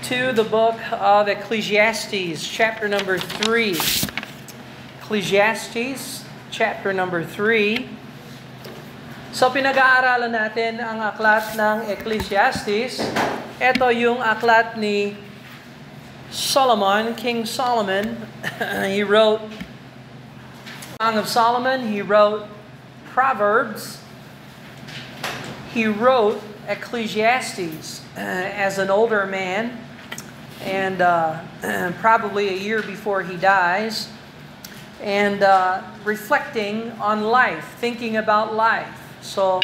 to the book of Ecclesiastes, chapter number 3. Ecclesiastes, chapter number 3. So pinag-aaralan natin ang aklat ng Ecclesiastes. Ito yung aklat ni Solomon, King Solomon. He wrote Song of Solomon, he wrote Proverbs, he wrote Ecclesiastes as an older man, and probably a year before he dies, and reflecting on life, thinking about life. So,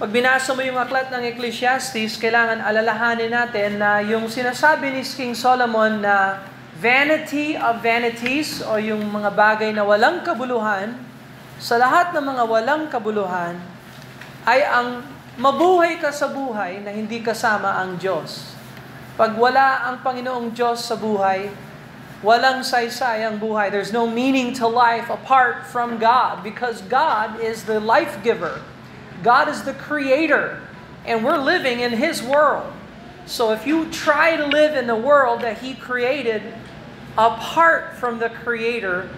pag binasa mo yung aklat ng Ecclesiastes, kailangan alalahanin natin na yung sinasabi ni King Solomon na vanity of vanities o yung mga bagay na walang kabuluhan, sa lahat ng mga walang kabuluhan ay ang mabuhay ka sa buhay na hindi kasama ang Diyos. Pag wala ang Panginoong Diyos sa buhay, walang saysay ang buhay. There's no meaning to life apart from God because God is the life giver. God is the creator, and we're living in His world. So if you try to live in the world that He created apart from the Creator,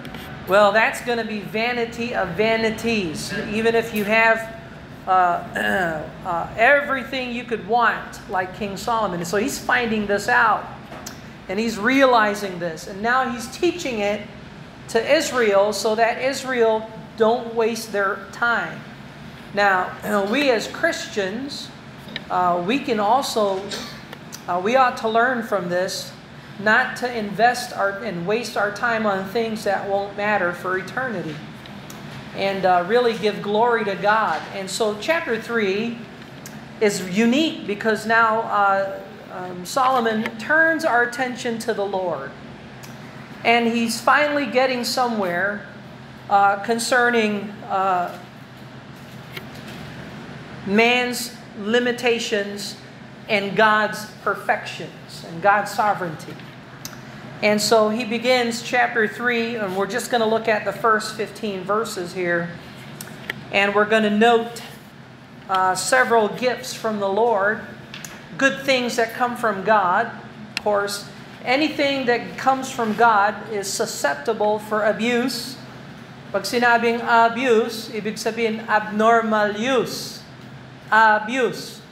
well, that's going to be vanity of vanities. Even if you have everything you could want, like King Solomon. So he's finding this out, and he's realizing this, and now he's teaching it to Israel so that Israel don't waste their time. Now, we as Christians, we can also, we ought to learn from this, not to invest and waste our time on things that won't matter for eternity, and really give glory to God. And so chapter 3 is unique because now Solomon turns our attention to the Lord, and he's finally getting somewhere concerning man's limitations and God's perfections and God's sovereignty. And so he begins chapter 3, and we're just going to look at the first 15 verses here. And we're going to note several gifts from the Lord, good things that come from God. Of course, anything that comes from God is susceptible for abuse. Pag sinabing abuse, ibig sabihin abnormal use. Abuse.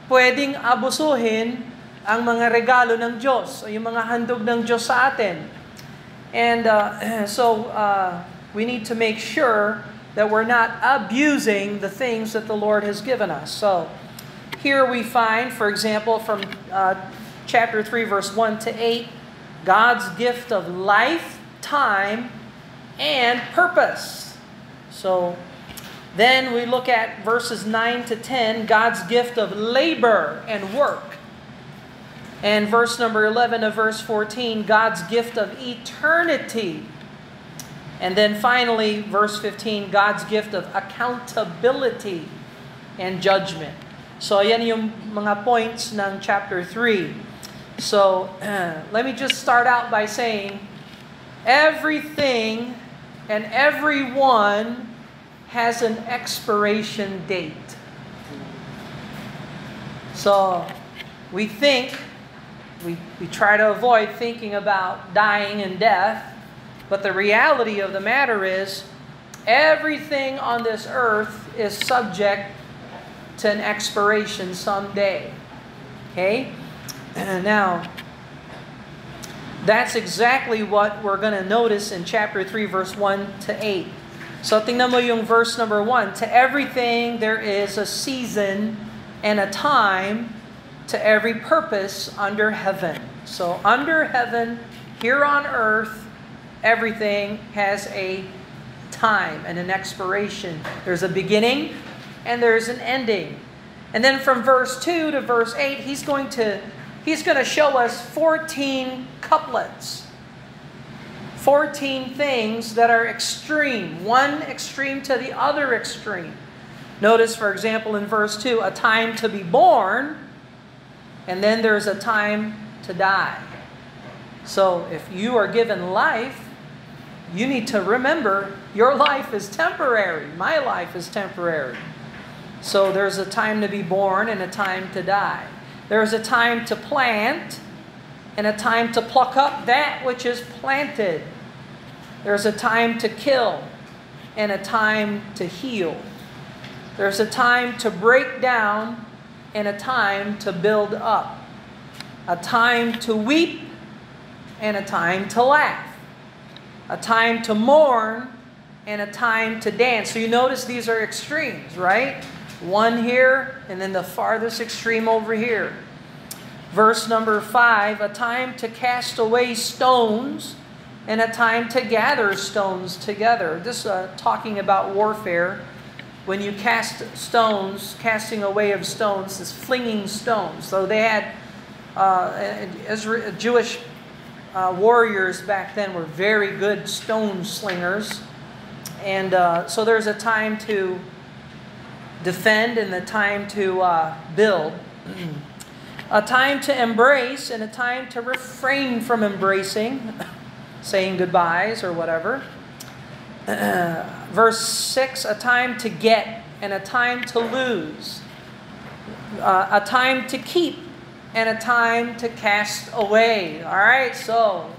Pwedeng abusuhin ang mga regalo ng Diyos o yung mga handog ng Diyos sa atin. And so we need to make sure that we're not abusing the things that the Lord has given us. So here we find, for example, from chapter 3, verse 1 to 8, God's gift of life, time, and purpose. So then we look at verses 9 to 10, God's gift of labor and work. And verse number 11 of verse 14, God's gift of eternity. And then finally, verse 15, God's gift of accountability and judgment. So yan yung mga points ng chapter 3. So let me just start out by saying, everything and everyone has an expiration date. So we think, we try to avoid thinking about dying and death, but the reality of the matter is everything on this earth is subject to an expiration someday. Okay? Now, that's exactly what we're going to notice in chapter 3, verse 1 to 8. So tingnan mo yung verse number 1. To everything there is a season and a time to every purpose under heaven. So under heaven, here on earth, everything has a time and an expiration. There's a beginning and there's an ending. And then from verse 2 to verse 8, he's going to show us 14 couplets. 14 things that are extreme, one extreme to the other extreme. Notice, for example, in verse 2, a time to be born, and then there's a time to die. So if you are given life, you need to remember your life is temporary. My life is temporary. So there's a time to be born and a time to die. There's a time to plant and a time to pluck up that which is planted. There's a time to kill and a time to heal. There's a time to break down and a time to build up. A time to weep and a time to laugh. A time to mourn and a time to dance. So you notice these are extremes, right? One here and then the farthest extreme over here. Verse number 5, a time to cast away stones and a time to gather stones together. This talking about warfare. When you cast stones, casting away of stones is flinging stones. So they had Jewish warriors back then were very good stone slingers. And so there's a time to defend and a time to build. A time to embrace and a time to refrain from embracing, saying goodbyes or whatever. Verse 6, a time to get and a time to lose. A time to keep and a time to cast away. All right, so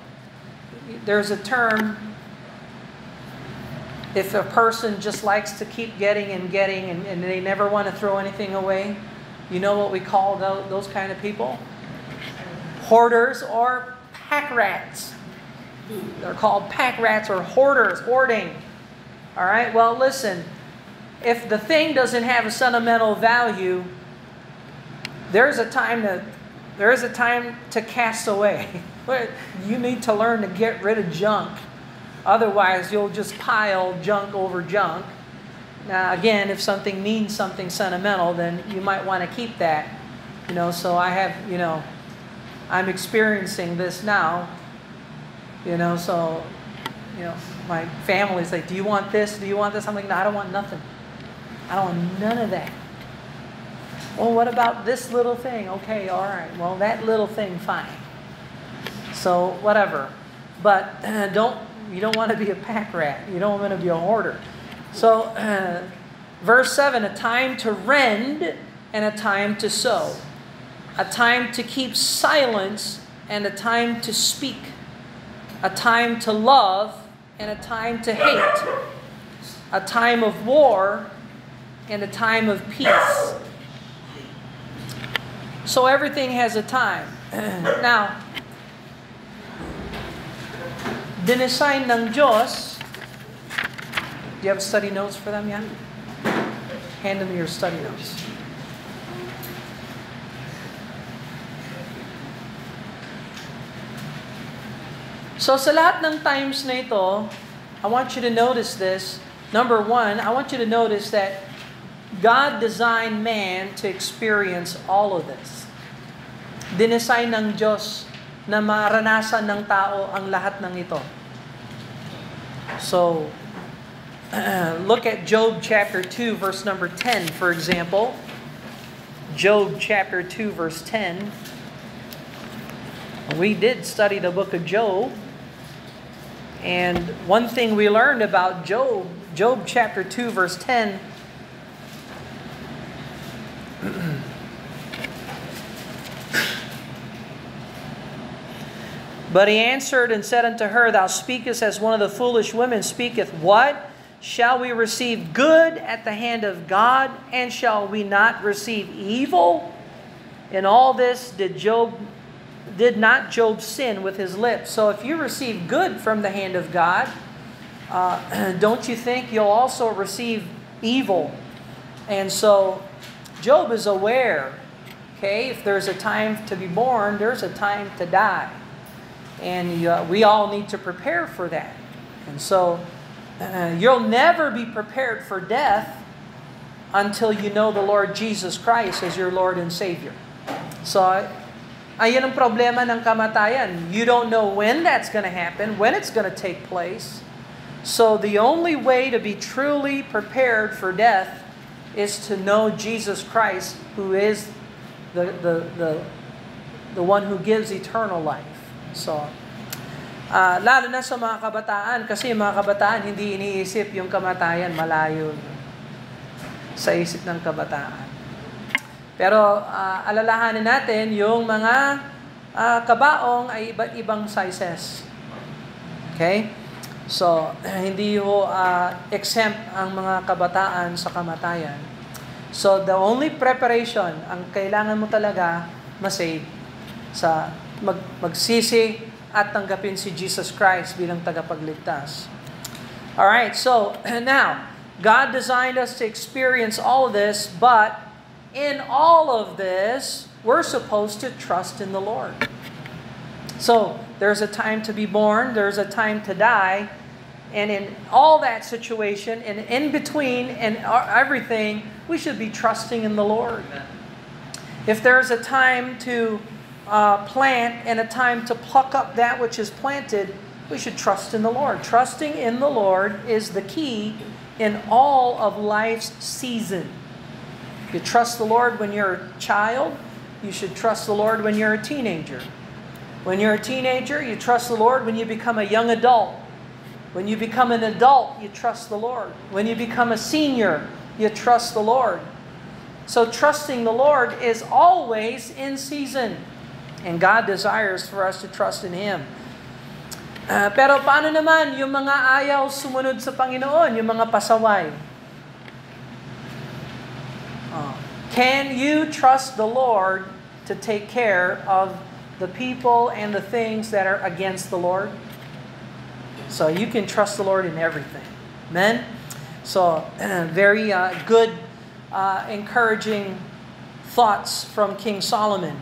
there's a term. If a person just likes to keep getting and they never want to throw anything away, you know what we call those kind of people? Hoarders or pack rats. They're called pack rats or hoarders, hoarding. All right, well, listen. If the thing doesn't have a sentimental value, there's a time to cast away. You need to learn to get rid of junk. Otherwise, you'll just pile junk over junk. Now, again, if something means something sentimental, then you might want to keep that. So I have, I'm experiencing this now. So, my family's like, do you want this? Do you want this? I'm like, no, I don't want nothing. I don't want none of that. Well, what about this little thing? Okay, all right. Well, that little thing, fine. So, whatever. But you don't want to be a pack rat. You don't want to be a hoarder. So, verse 7, a time to rend and a time to sow. A time to keep silence and a time to speak. A time to love and a time to hate. A time of war and a time of peace. So everything has a time. Now, dinesign ng Diyos. Do you have study notes for them yet? Hand them your study notes. So sa lahat ng times na ito, I want you to notice this. Number 1, I want you to notice that God designed man to experience all of this. Dinesign ng Diyos na maranasan ng tao ang lahat ng ito. So, look at Job chapter 2, verse number 10, for example. Job chapter 2, verse 10. We did study the book of Job. And one thing we learned about Job chapter 2, verse 10, but he answered and said unto her, Thou speakest as one of the foolish women speaketh. What? Shall we receive good at the hand of God, and shall we not receive evil? In all this did not Job sin with his lips. So if you receive good from the hand of God, don't you think you'll also receive evil? And so Job is aware, okay, if there's a time to be born, there's a time to die. And we all need to prepare for that. And so you'll never be prepared for death until you know the Lord Jesus Christ as your Lord and Savior. So, ayun ang problema ng kamatayan. You don't know when that's going to happen, when it's going to take place. So the only way to be truly prepared for death is to know Jesus Christ, who is the one who gives eternal life. So, lalo na sa mga kabataan, kasi mga kabataan hindi iniisip yung kamatayan, malayo sa isip ng kabataan. Pero alalahanin natin, yung mga kabaong ay iba't ibang sizes. Okay? So, hindi ho exempt ang mga kabataan sa kamatayan. So, the only preparation, ang kailangan mo talaga, masave. Sa magsisi at tanggapin si Jesus Christ bilang tagapagligtas. Alright, so, now, God designed us to experience all of this, but in all of this, we're supposed to trust in the Lord. So, there's a time to be born, there's a time to die, and in all that situation, and in between, and everything, we should be trusting in the Lord. If there's a time to plant and a time to pluck up that which is planted, we should trust in the Lord. Trusting in the Lord is the key in all of life's season. You trust the Lord when you're a child, you should trust the Lord when you're a teenager. When you're a teenager, you trust the Lord when you become a young adult. When you become an adult, you trust the Lord. When you become a senior, you trust the Lord. So trusting the Lord is always in season. And God desires for us to trust in Him. Pero paano naman yung mga ayaw sumunod sa Panginoon, yung mga pasaway? Can you trust the Lord to take care of the people and the things that are against the Lord? So you can trust the Lord in everything. Amen? So, very good, encouraging thoughts from King Solomon.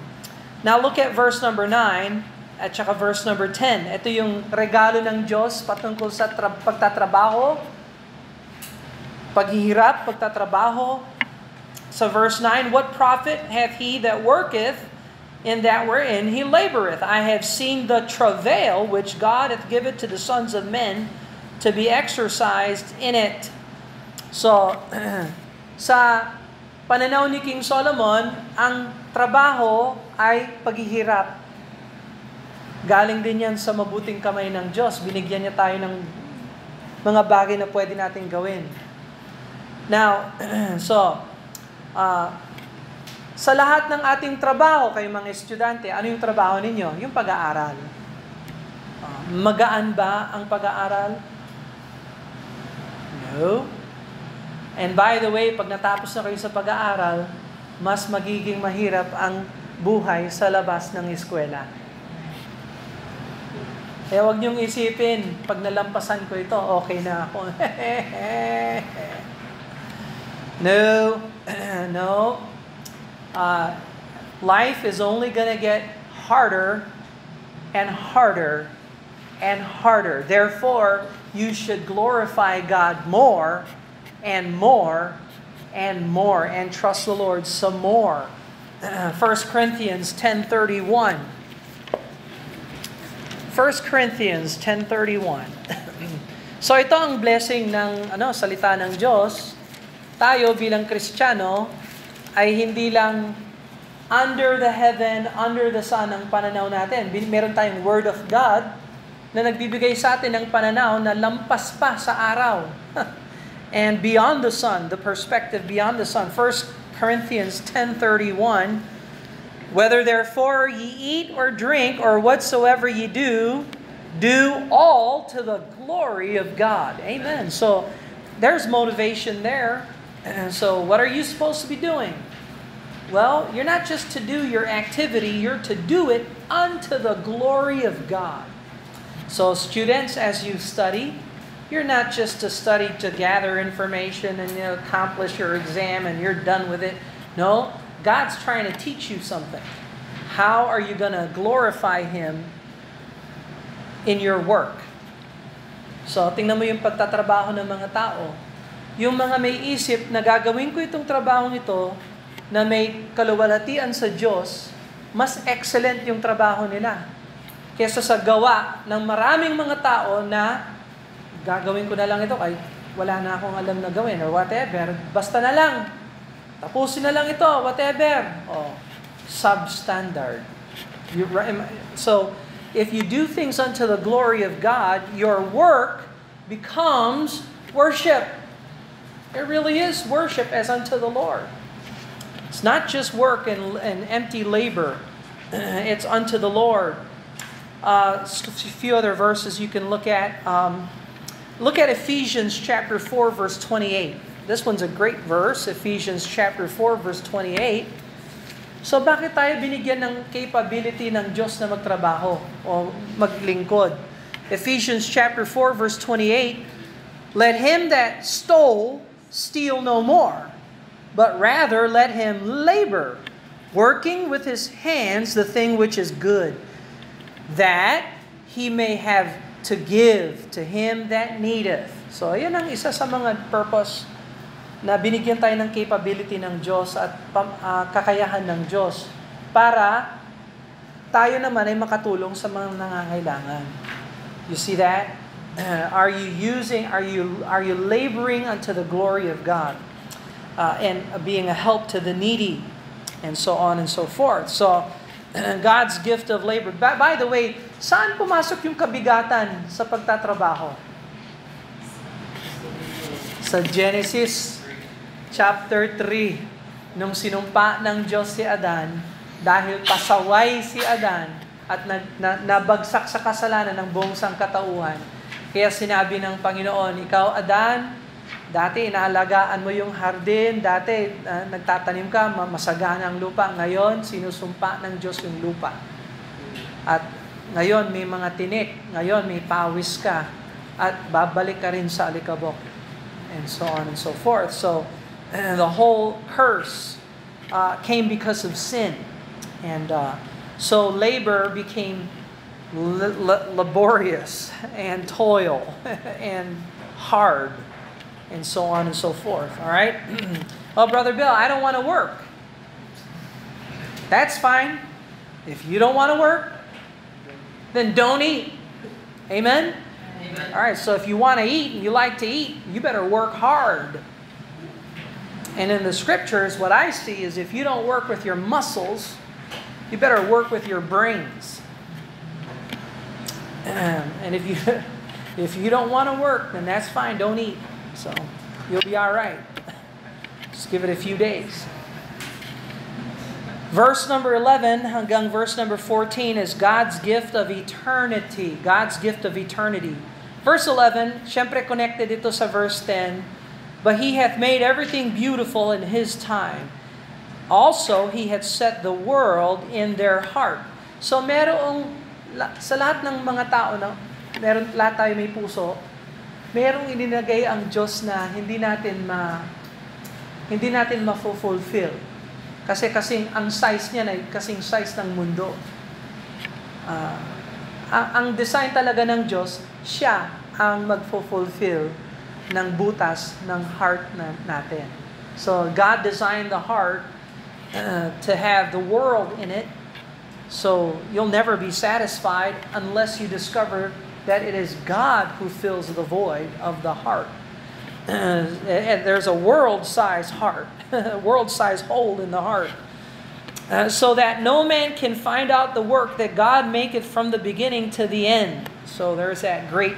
Now look at verse number 9 at saka verse number 10. Ito yung regalo ng Diyos patungkol sa pagtatrabaho, paghihirap, pagtatrabaho. So verse 9, what profit hath he that worketh in that wherein he laboreth? I have seen the travail which God hath given to the sons of men to be exercised in it. So, sa pananaw ni King Solomon, ang trabaho ay paghihirap. Galing din yan sa mabuting kamay ng Diyos. Binigyan niya tayo ng mga bagay na pwede natin gawin. Now, so, sa lahat ng ating trabaho, kayo mga estudyante, ano yung trabaho ninyo? Yung pag-aaral. Magaan ba ang pag-aaral? No. And by the way, pag natapos na kayo sa pag-aaral, mas magiging mahirap ang buhay sa labas ng eskwela. Kaya huwag niyong isipin, pag nalampasan ko ito, okay na ako. No. No. Life is only gonna get harder and harder and harder. Therefore, you should glorify God more and more and more and trust the Lord some more. 1 Corinthians 10:31. 1 Corinthians 10:31. So ito ang blessing ng salita ng Diyos. Tayo bilang Kristiyano ay hindi lang under the heaven, under the sun ang pananaw natin. Meron tayong Word of God na nagbibigay sa atin ng pananaw na lampas pa sa araw. And beyond the sun, the perspective beyond the sun. 1 Corinthians 10:31, whether therefore ye eat or drink or whatsoever ye do, do all to the glory of God. Amen. So there's motivation there. And so what are you supposed to be doing? Well, you're not just to do your activity, you're to do it unto the glory of God. So students, as you study, you're not just to study to gather information and accomplish your exam and you're done with it. No, God's trying to teach you something. How are you going to glorify Him in your work? So, tingnan mo yung pagtatrabaho ng mga tao. Yung mga may isip na gagawin ko itong trabaho ito na may kaluwalhatian sa Diyos, mas excellent yung trabaho nila. Kesa sa gawa ng maraming mga tao na gagawin ko na lang ito ay wala na akong alam na gawin or whatever. Basta na lang. Tapusin na lang ito, whatever. Substandard. So, if you do things unto the glory of God, your work becomes worship. It really is worship as unto the Lord. It's not just work and empty labor. It's unto the Lord. A few other verses you can look at. Look at Ephesians chapter 4, verse 28. This one's a great verse, Ephesians chapter 4, verse 28. So bakit tayo binigyan ng capability ng Diyos na magtrabaho o maglingkod? Ephesians chapter 4, verse 28, let him that stole steal no more, but rather let him labor, working with his hands the thing which is good, that he may have to give to him that needeth. So, yan ang isa sa mga purpose na binigyan tayo ng capability ng Diyos at kakayahan ng Diyos para tayo naman ay makatulong sa mga nangangailangan. You see that? Are you laboring unto the glory of God and being a help to the needy and so on and so forth. So God's gift of labor. By the way, saan pumasok yung kabigatan sa pagtatrabaho? Sa Genesis chapter 3, nung sinumpa ng Diyos si Adan, dahil pasaway si Adan at nabagsak sa kasalanan ng buong sangkatauhan. Kaya sinabi ng Panginoon, ikaw Adan, dati inaalagaan mo yung hardin, dati nagtatanim ka, masagana ang lupa. Ngayon, sinusumpa ng Diyos yung lupa. At ngayon, may mga tinik. Ngayon, may pawis ka. At babalik ka rin sa alikabok. And so on and so forth. So, the whole curse came because of sin. And so labor became laborious and toil and hard and so on and so forth. All right? Oh, Brother Bill, I don't want to work. That's fine. If you don't want to work, then don't eat. Amen? Amen. All right, so if you want to eat and you like to eat, you better work hard. And in the scriptures, what I see is if you don't work with your muscles, you better work with your brains. And if you don't want to work, then that's fine. Don't eat. So you'll be all right. Just give it a few days. Verse number 11 hanggang verse number 14 is God's gift of eternity. God's gift of eternity. Verse 11, syempre connected ito sa verse 10. But He hath made everything beautiful in His time. Also, He hath set the world in their heart. So sa lahat ng mga tao, lahat tayo may puso, merong ininagay ang Diyos na hindi natin ma-fulfill. Kasi ang size niya ay kasing size ng mundo. Ang design talaga ng Diyos, siya ang mag-fulfill ng butas ng heart natin. So God designed the heart to have the world in it. So you'll never be satisfied unless you discover that it is God who fills the void of the heart. And there's a world-sized heart, a world-sized hole in the heart. So that no man can find out the work that God maketh from the beginning to the end. So there's that great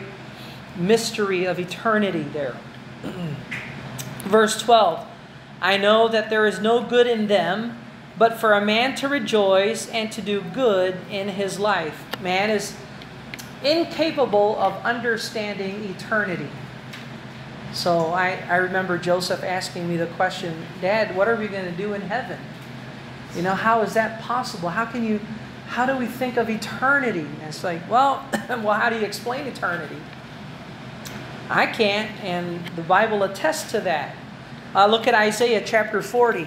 mystery of eternity there. Verse 12, I know that there is no good in them, but for a man to rejoice and to do good in his life. Man is incapable of understanding eternity. So I remember Joseph asking me the question, Dad, what are we going to do in heaven? You know, how is that possible? How do we think of eternity? And it's like, well, how do you explain eternity? I can't, and the Bible attests to that. Look at Isaiah chapter 40,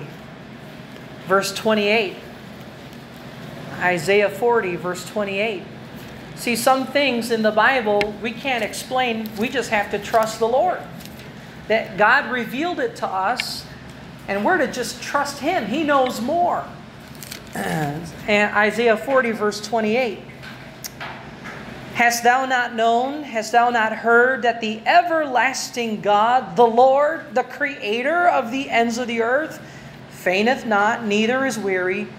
verse 28. Isaiah 40, verse 28. See, some things in the Bible we can't explain. We just have to trust the Lord. That God revealed it to us, and we're to just trust Him. He knows more. And Isaiah 40, verse 28. Hast thou not known, hast thou not heard that the everlasting God, the Lord, the Creator of the ends of the earth, fainteth not, neither is weary.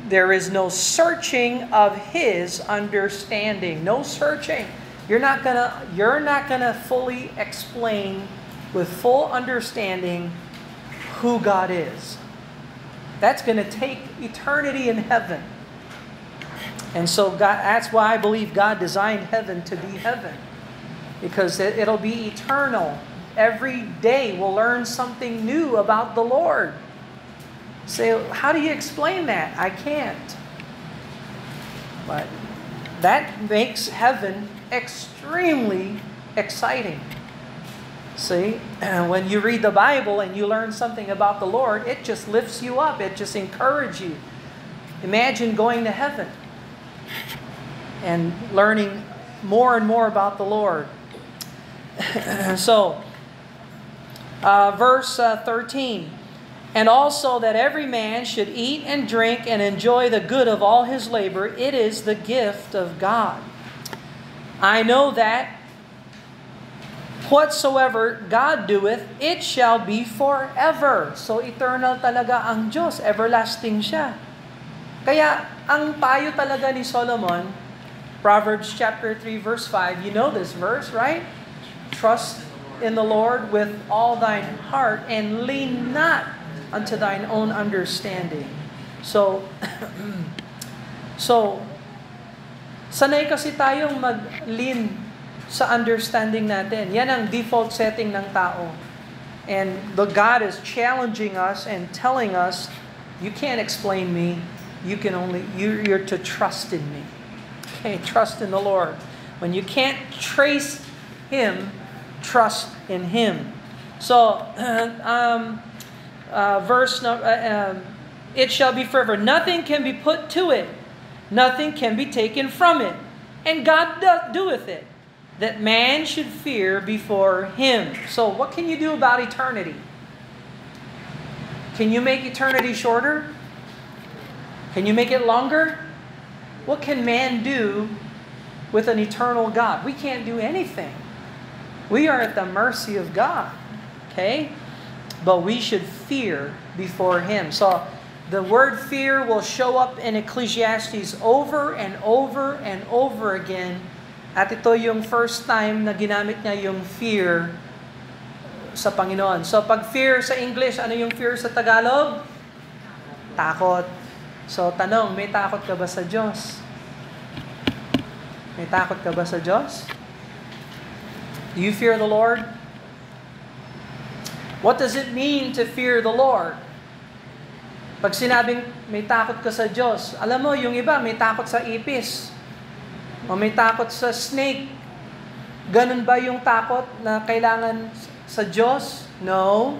There is no searching of His understanding. No searching. You're not gonna fully explain with full understanding who God is. That's going to take eternity in heaven. And so that's why I believe God designed heaven to be heaven. Because it'll be eternal. Every day we'll learn something new about the Lord. Say, how do you explain that? I can't. But that makes heaven extremely exciting. See, when you read the Bible and you learn something about the Lord, it just lifts you up. It just encourages you. Imagine going to heaven and learning more and more about the Lord. So, verse 13. And also that every man should eat and drink and enjoy the good of all his labor. It is the gift of God. I know that whatsoever God doeth, it shall be forever. So eternal talaga ang Diyos. Everlasting siya. Kaya ang payo talaga ni Solomon, Proverbs chapter 3 verse 5, you know this verse, right? Trust in the Lord with all thine heart and lean not unto thine own understanding. So, sanay kasi tayong mag-lean sa understanding natin. Yan ang default setting ng tao. And God is challenging us and telling us, you can't explain me. You're to trust in me. Okay, trust in the Lord. When you can't trace Him, trust in Him. So, it shall be forever. Nothing can be put to it. Nothing can be taken from it. And God doeth it, that man should fear before Him. So what can you do about eternity? Can you make eternity shorter? Can you make it longer? What can man do with an eternal God? We can't do anything. We are at the mercy of God. Okay? But we should fear before Him. So, the word fear will show up in Ecclesiastes over and over and over again. At ito yung first time na ginamit niya yung fear sa Panginoon. So, pag fear sa English, ano yung fear sa Tagalog? Takot. So, tanong, may takot ka ba sa Diyos? May takot ka ba sa Diyos? Do you fear the Lord? What does it mean to fear the Lord? Pag sinabing may takot ka sa Diyos, alam mo, yung iba may takot sa ipis. O may takot sa snake. Ganun ba yung takot na kailangan sa Diyos? No.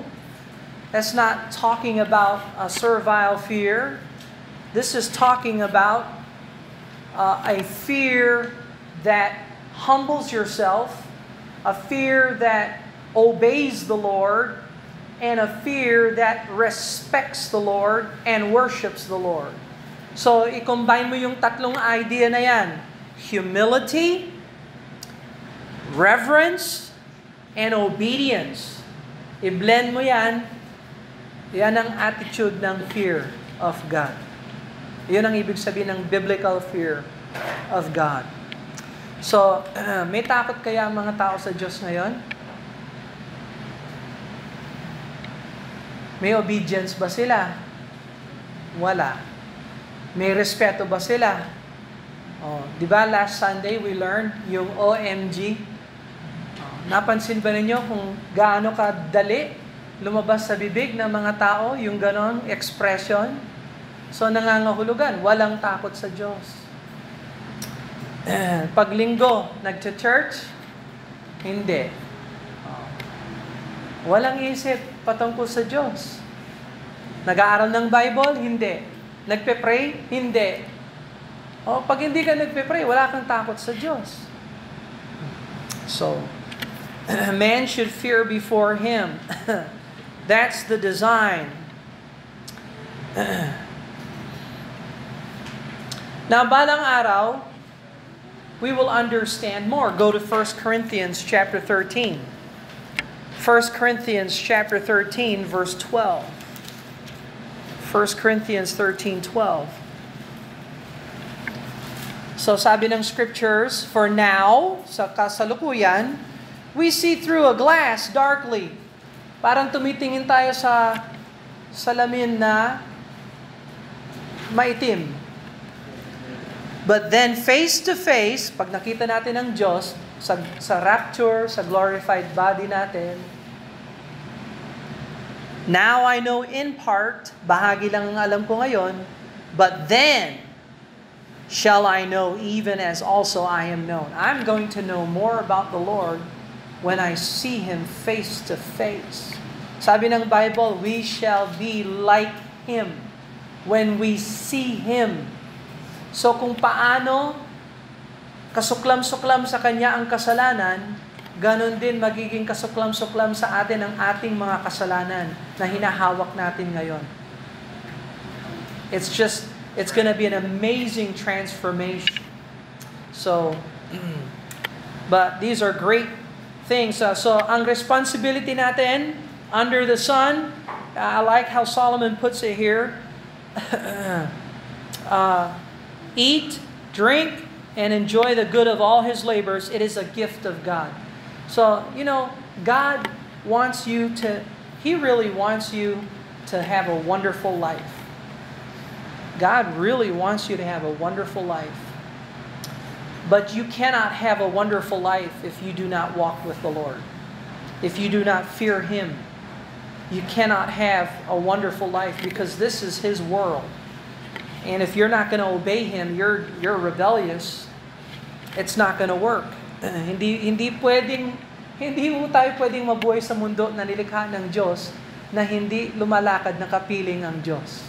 That's not talking about a servile fear. This is talking about a fear that humbles yourself, a fear that obeys the Lord, and a fear that respects the Lord and worships the Lord. So, i-combine mo yung tatlong idea na yan. Humility, reverence, and obedience. I-blend mo yan. Yan ang attitude ng fear of God. Yun ang ibig sabihin ng biblical fear of God. So, may takot kaya ang mga tao sa Diyos ngayon? May obedience ba sila? Wala. May respeto ba sila? Oh, 'di ba last Sunday we learned yung OMG? Napansin ba ninyo kung gaano kadali lumabas sa bibig ng mga tao yung ganon expression? So nangangahulugan, walang takot sa Diyos. Pag linggo, nagcha-church? Hindi. Walang isip patungkol sa Diyos. Nag-aaral ng Bible? Hindi. Nagpe-pray? Hindi. O, pag hindi ka nagpe-pray, wala kang takot sa Diyos. So, man should fear before Him. That's the design. Now, balang araw, we will understand more. Go to 1 Corinthians chapter 13. 1 Corinthians chapter 13, verse 12. 1 Corinthians 13:12. So sabi ng scriptures, for now, sa kasalukuyan, we see through a glass darkly. Parang tumitingin tayo sa salamin na maitim. But then face to face, pag nakita natin ang Diyos, sa rapture, sa glorified body natin, now I know in part, bahagi lang ang alam ko ngayon, but then shall I know even as also I am known. I'm going to know more about the Lord when I see Him face to face. Sabi ng Bible, we shall be like Him when we see Him. So kung paano kasuklam-suklam sa Kanya ang kasalanan, ganon din magiging kasuklam-suklam sa atin ang ating mga kasalanan na hinahawak natin ngayon. It's gonna be an amazing transformation. So, but these are great things. So ang responsibility natin under the sun, I like how Solomon puts it here, eat, drink, and enjoy the good of all His labors. It is a gift of God. So, God wants you to, He really wants you to have a wonderful life. God really wants you to have a wonderful life. But you cannot have a wonderful life if you do not walk with the Lord. If you do not fear Him. You cannot have a wonderful life because this is His world. And if you're not going to obey Him, you're rebellious. It's not going to work. Hindi mo tayo pwedeng mabuhay sa mundo na nilikha ng Diyos na hindi lumalakad na kapiling ang Diyos.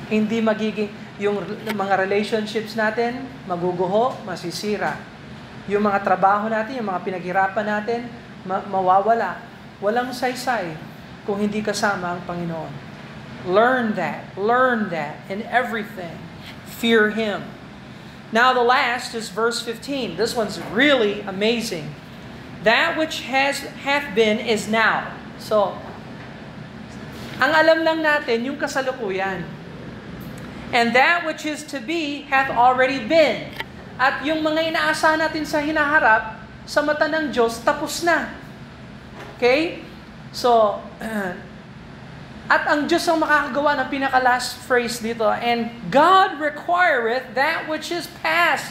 Hindi magiging, yung mga relationships natin, maguguho, masisira. Yung mga trabaho natin, yung mga pinaghirapan natin, mawawala. Walang saysay kung hindi kasama ang Panginoon. Learn that in everything. Fear Him. Now the last is verse 15. This one's really amazing. That which hath been is now. So, ang alam lang natin, yung kasalukuyan. And that which is to be hath already been. At yung mga inaasahan natin sa hinaharap, sa mata ng Diyos, tapos na. Okay? So, at ang Diyos ang makakagawa ng pinaka-last phrase dito, and God requireth that which is past.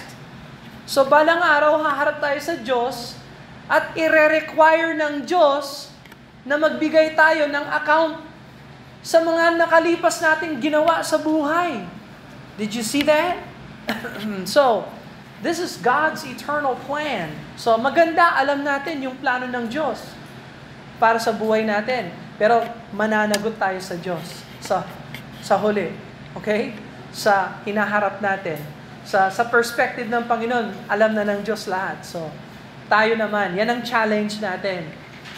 So balang araw, haharap tayo sa Diyos at ire-require ng Diyos na magbigay tayo ng account sa mga nakalipas nating ginawa sa buhay. Did you see that? So, this is God's eternal plan. So maganda, alam natin yung plano ng Diyos para sa buhay natin. Pero mananagot tayo sa Diyos sa huli. Okay? Sa hinaharap natin. Sa perspective ng Panginoon, alam na ng Diyos lahat. So, tayo naman, yan ang challenge natin.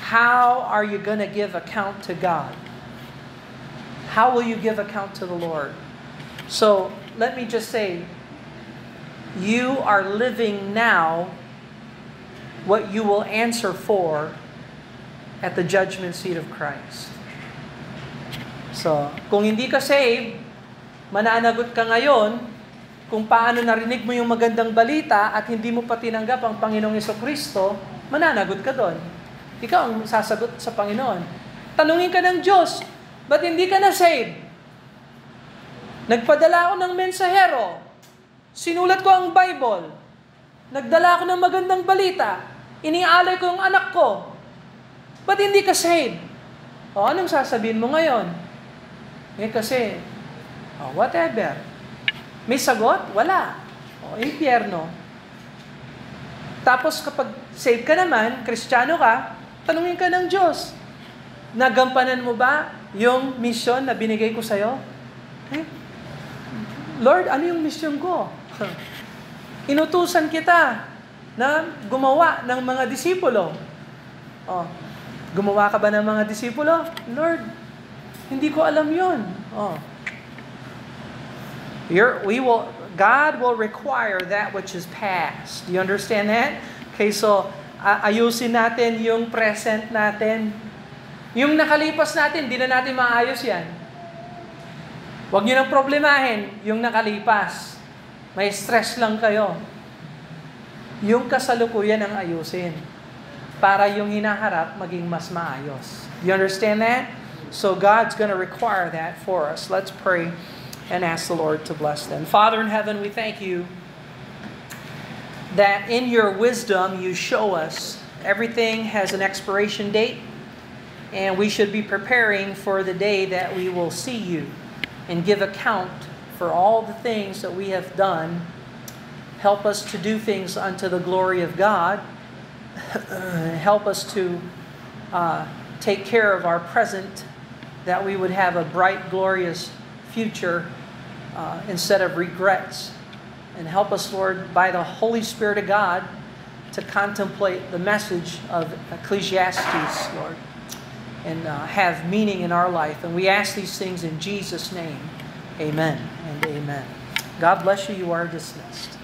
How are you gonna give account to God? How will you give account to the Lord? So, let me just say, you are living now what you will answer for at the judgment seat of Christ. So, kung hindi ka saved, mananagot ka ngayon kung paano narinig mo yung magandang balita at hindi mo pa tinanggap ang Panginoong Jesucristo, mananagot ka doon. Ikaw ang sasagot sa Panginoon. Tanungin ka ng Diyos, ba't hindi ka na saved? Nagpadala ako ng mensahero. Sinulat ko ang Bible. Nagdala ako ng magandang balita. Inialay ko yung anak ko. Ba't hindi ka saved? O, anong sasabihin mo ngayon? Kasi, whatever. May sagot? Wala. O, impyerno. Tapos kapag saved ka naman, Kristiyano ka, tanungin ka ng Diyos, nagampanan mo ba yung mission na binigay ko sa'yo? Lord, ano yung mission ko? Inutusan kita na gumawa ng mga disipulo. Gumawa ka ba ng mga disipulo? Lord, hindi ko alam yun. God will require that which is past. Do you understand that? Okay, so ayusin natin yung present natin. Yung nakalipas natin, di na natin maayos yan. Huwag nyo nang problemahin yung nakalipas. May stress lang kayo. Yung kasalukuyan ang ayusin para yung hinaharap maging mas maayos. You understand that? So God's going to require that for us. Let's pray. and ask the Lord to bless them. Father in heaven, we thank you that in your wisdom you show us everything has an expiration date, and we should be preparing for the day that we will see you and give account for all the things that we have done. Help us to do things unto the glory of God. Help us to take care of our present, that we would have a bright, glorious future instead of regrets. And help us, Lord, by the Holy Spirit of God, to contemplate the message of Ecclesiastes, Lord, and have meaning in our life. And we ask these things in Jesus' name. Amen and amen. God bless you. You are dismissed.